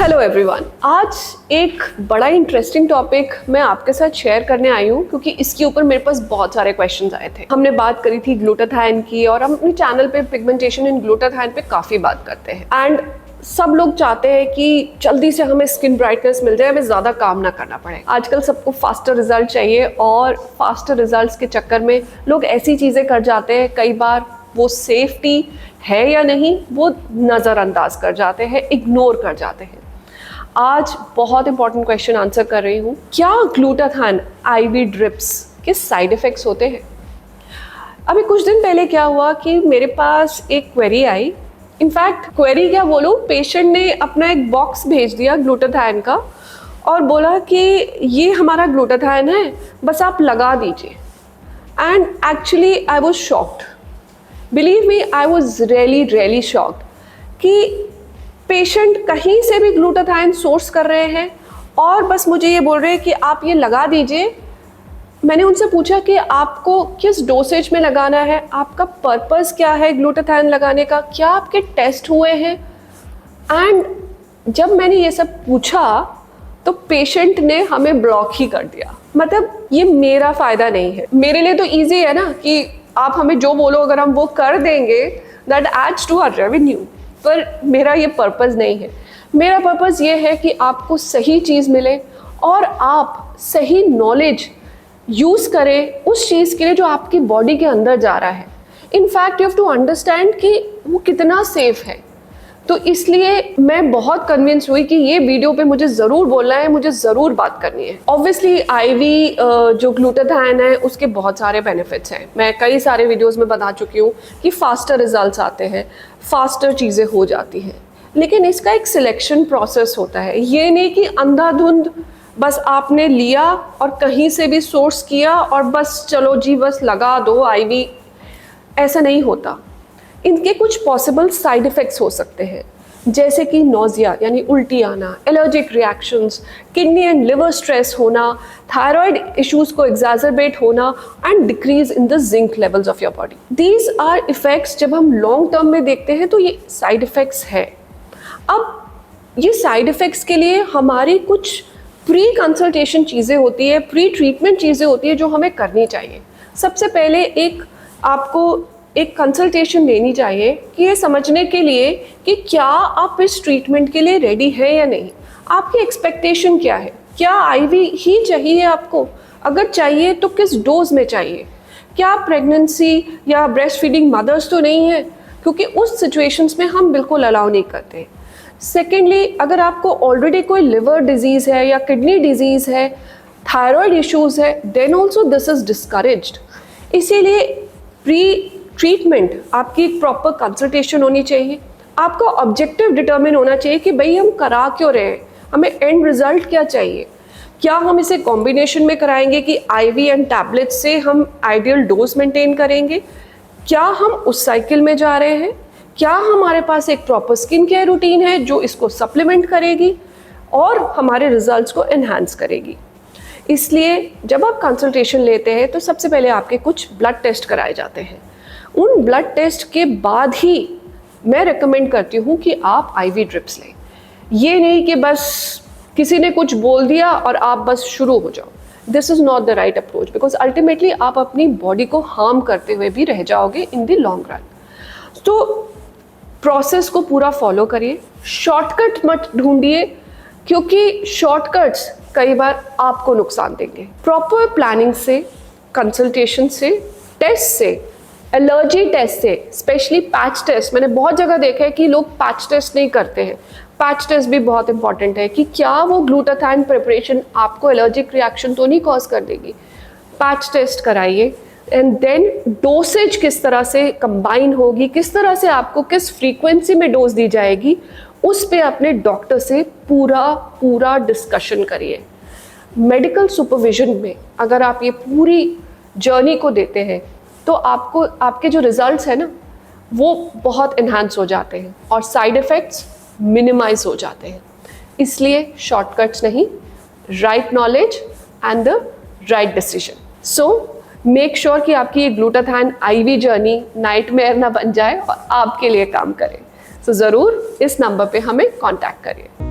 Hello everyone, आज एक बड़ा इंटरेस्टिंग टॉपिक मैं आपके साथ शेयर करने आई हूँ क्योंकि इसके ऊपर मेरे पास बहुत सारे क्वेश्चंस आए थे। हमने बात करी थी ग्लूटाथाइन की और हम अपने चैनल पे पिगमेंटेशन इन ग्लूटाथाइन पे काफ़ी बात करते हैं एंड सब लोग चाहते हैं कि जल्दी से हमें स्किन ब्राइटनेस मिल जाए, हमें ज़्यादा काम ना करना पड़े। आजकल सबको फास्टर रिजल्ट चाहिए और फास्टर रिजल्ट्स के चक्कर में लोग ऐसी चीज़ें कर जाते हैं, कई बार वो सेफ्टी है या नहीं वो नज़रअंदाज कर जाते हैं, इग्नोर कर जाते हैं। आज बहुत इंपॉर्टेंट क्वेश्चन आंसर कर रही हूँ। क्या ग्लूटाथाइन आईवी ड्रिप्स के साइड इफ़ेक्ट्स होते हैं? अभी कुछ दिन पहले क्या हुआ कि मेरे पास एक क्वेरी आई। इनफैक्ट क्वेरी क्या बोलूँ, पेशेंट ने अपना एक बॉक्स भेज दिया ग्लूटाथाइन का और बोला कि ये हमारा ग्लूटाथाइन है, बस आप लगा दीजिए। And actually I was shocked, believe me, I was really shocked कि पेशेंट कहीं से भी ग्लूटाथाइन सोर्स कर रहे हैं और बस मुझे ये बोल रहे हैं कि आप ये लगा दीजिए। मैंने उनसे पूछा कि आपको किस डोसेज में लगाना है, आपका पर्पस क्या है ग्लूटाथाइन लगाने का, क्या आपके टेस्ट हुए हैं। एंड जब मैंने ये सब पूछा तो पेशेंट ने हमें ब्लॉक ही कर दिया। मतलब ये मेरा फ़ायदा नहीं है, मेरे लिए तो ईजी है ना कि आप हमें जो बोलो अगर हम वो कर देंगे, that adds to our revenue. पर मेरा ये पर्पस नहीं है। मेरा पर्पस ये है कि आपको सही चीज़ मिले और आप सही नॉलेज यूज़ करें उस चीज़ के लिए जो आपकी बॉडी के अंदर जा रहा है। In fact you have to understand कि वो कितना सेफ है। तो इसलिए मैं बहुत कन्विंस हुई कि ये वीडियो पे मुझे ज़रूर बोलना है, मुझे ज़रूर बात करनी है। ऑब्वियसली आईवी जो ग्लूटाथाइन है उसके बहुत सारे बेनिफिट्स हैं। मैं कई सारे वीडियोस में बता चुकी हूँ कि फास्टर रिजल्ट्स आते हैं, फास्टर चीज़ें हो जाती हैं, लेकिन इसका एक सिलेक्शन प्रोसेस होता है। ये नहीं कि अंधाधुंध बस आपने लिया और कहीं से भी सोर्स किया और बस चलो जी बस लगा दो आईवी, ऐसा नहीं होता। इनके कुछ पॉसिबल साइड इफ़ेक्ट्स हो सकते हैं, जैसे कि नोजिया यानी उल्टी आना, allergic reactions, kidney and liver stress होना, थायराइड इश्यूज को एग्जैजरबेट होना and decrease in the zinc levels of your body. These are effects जब हम लॉन्ग टर्म में देखते हैं तो ये साइड इफ़ेक्ट्स है। अब ये साइड इफ़ेक्ट्स के लिए हमारी कुछ प्री कंसल्टेशन चीज़ें होती है, प्री ट्रीटमेंट चीज़ें होती है जो हमें करनी चाहिए। सबसे पहले आपको एक कंसल्टेशन लेनी चाहिए कि ये समझने के लिए कि क्या आप इस ट्रीटमेंट के लिए रेडी है या नहीं। आपकी एक्सपेक्टेशन क्या है, क्या आईवी ही चाहिए आपको, अगर चाहिए तो किस डोज में चाहिए, क्या प्रेगनेंसी या ब्रेस्ट फीडिंग मदर्स तो नहीं है, क्योंकि उस सिचुएशंस में हम बिल्कुल अलाउ नहीं करते। सेकेंडली, अगर आपको ऑलरेडी कोई लिवर डिजीज़ है या किडनी डिजीज़ है, थायराइड इश्यूज़ है, then also this is discouraged. इसीलिए प्री ट्रीटमेंट आपकी एक प्रॉपर कंसल्टेशन होनी चाहिए। आपका ऑब्जेक्टिव डिटरमिन होना चाहिए कि भाई हम करा क्यों रहे हैं, हमें एंड रिजल्ट क्या चाहिए। क्या हम इसे कॉम्बिनेशन में कराएंगे कि आईवी एंड टैबलेट से हम आइडियल डोज मेंटेन करेंगे, क्या हम उस साइकिल में जा रहे हैं, क्या हमारे पास एक प्रॉपर स्किन केयर रूटीन है जो इसको सप्लीमेंट करेगी और हमारे रिजल्ट्स को एनहांस करेगी। इसलिए जब आप कंसल्टेशन लेते हैं तो सबसे पहले आपके कुछ ब्लड टेस्ट कराए जाते हैं। उन ब्लड टेस्ट के बाद ही मैं रेकमेंड करती हूँ कि आप आईवी ड्रिप्स लें। ये नहीं कि बस किसी ने कुछ बोल दिया और आप बस शुरू हो जाओ। This is not the right approach, because ultimately आप अपनी बॉडी को हार्म करते हुए भी रह जाओगे इन द लॉन्ग रन। तो प्रोसेस को पूरा फॉलो करिए, शॉर्टकट मत ढूंढिए, क्योंकि शॉर्टकट्स कई बार आपको नुकसान देंगे। प्रॉपर प्लानिंग से, कंसल्टेशन से, टेस्ट से, एलर्जी टेस्ट से, स्पेशली पैच टेस्ट, मैंने बहुत जगह देखा है कि लोग पैच टेस्ट नहीं करते हैं। पैच टेस्ट भी बहुत इंपॉर्टेंट है कि क्या वो ग्लूटाथाइन प्रिपरेशन आपको एलर्जिक रिएक्शन तो नहीं कॉज कर देगी। पैच टेस्ट कराइए एंड देन डोसेज किस तरह से कंबाइन होगी, किस तरह से आपको किस फ्रीक्वेंसी में डोज दी जाएगी, उस पे अपने डॉक्टर से पूरा डिस्कशन करिए। मेडिकल सुपरविजन में अगर आप ये पूरी जर्नी को देते हैं तो आपको आपके जो रिजल्ट्स हैं ना वो बहुत इन्हांस हो जाते हैं और साइड इफ़ेक्ट्स मिनिमाइज हो जाते हैं। इसलिए शॉर्टकट्स नहीं, right knowledge and the right decision. So make sure कि आपकी ये ग्लूटाथाइन आईवी जर्नी नाइटमेयर ना बन जाए और आपके लिए काम करे। तो ज़रूर इस नंबर पे हमें कांटेक्ट करिए।